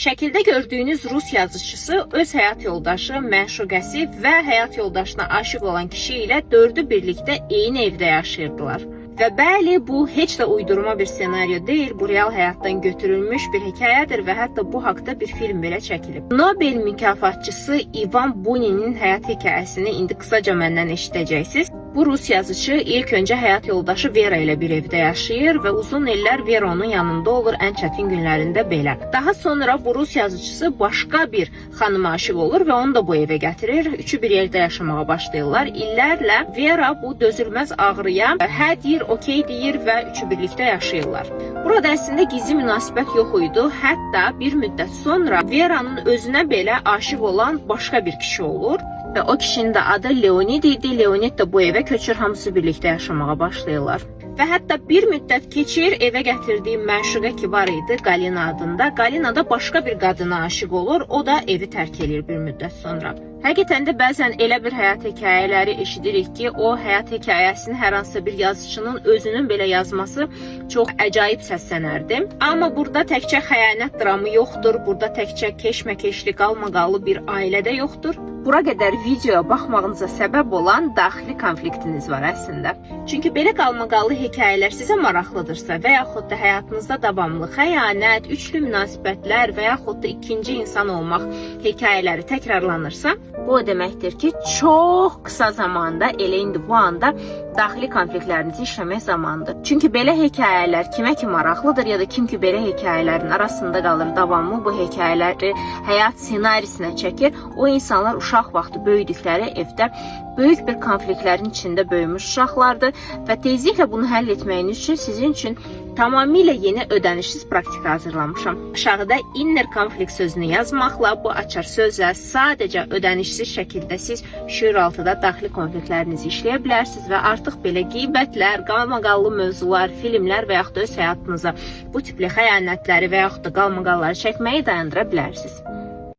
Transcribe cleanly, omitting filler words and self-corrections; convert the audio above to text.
Şəkildə gördüyünüz Rus yazıçısı öz həyat yoldaşı, məşuqəsi və həyat yoldaşına aşıq olan kişi ilə dördü birlikdə eyni evdə yaşayırdılar. Və bəli, bu heç də uydurma bir senaryo deyil, bu real həyatdan götürülmüş bir hekayədir və hətta bu haqda bir film belə çəkilib. Nobel mükafatçısı Ivan Buninin həyat hekayəsini indi qısaca məndən eşidəcəksiniz. Bu Rus yazıcı ilk öncə həyat yoldaşı Vera ilə bir evdə yaşayır və uzun illər Vera onun yanında olur, ən çətin günlərində belə. Daha sonra bu Rus yazıcısı başqa bir xanıma aşıq olur və onu da bu evə gətirir. Üçü bir yerdə yaşamağa başlayırlar. İllərlə Vera bu dözülməz ağrıya hə deyir, okey deyir və üçü birlikdə yaşayırlar. Burada əslində gizli münasibət yox idi. Hətta bir müddət sonra Vera'nın özünə belə aşıq olan başqa bir kişi olur. Və o kişinin də adı Leonid idi. Leonid də bu evə köçür, hamısı birlikdə yaşamağa başlayırlar. Və hətta bir müddət keçir, evə gətirdiyi məşuqə ki var idi, Galina adında. Galina da başqa bir qadına aşıq olur, o da evi tərk edir bir müddət sonra. Həqiqətən də bəzən elə bir həyat hekayələri eşidirik ki, o həyat hekayəsini hər hansı bir yazıçının özünün belə yazması çox əcaib səslənərdi. Amma burada təkcə xəyanət dramı yoxdur, burada təkcə keşməkeşli, qalmaqallı bir ailədə yoxdur. Bura qədər videoya baxmağınıza səbəb olan daxili konfliktiniz var əslində. Çünki belə qalmaqallı hekayələr sizə maraqlıdırsa və yaxud da həyatınızda davamlı xəyanət, üçlü münasibətlər və yaxud da ikinci insan olmaq hekayələri təkrarlanırsa, bu o deməkdir ki, çox qısa zamanda, elə indi bu anda daxili konfliktlərinizi işləmək zamanıdır. Çünki belə hekayələr kimə ki maraqlıdır ya da kim ki belə hekayələrin arasında qalır, davamlı bu hekayələri həyat ssenarisinə çəkir, o insanlar uşaq vaxtı böyüdükləri evdə böyük bir konfliktlərin içində böyümüş uşaqlardır və tezliklə bunu həll etməyiniz üçün sizin üçün tamamilə yeni ödənişsiz praktika hazırlamışam. Aşağıda inner konflikt sözünü yazmaqla bu açar sözlə sadəcə ödənişsiz şəkildə siz şüur altıda daxili konfliktlərinizi işləyə bilərsiniz və artıq belə qeybətlər, qalmaqallı mövzular, filmlər və yaxud da öz həyatınıza bu tipli xəyanətləri və yaxud da qalmaqalları çəkməyi dayandıra bilərsiniz.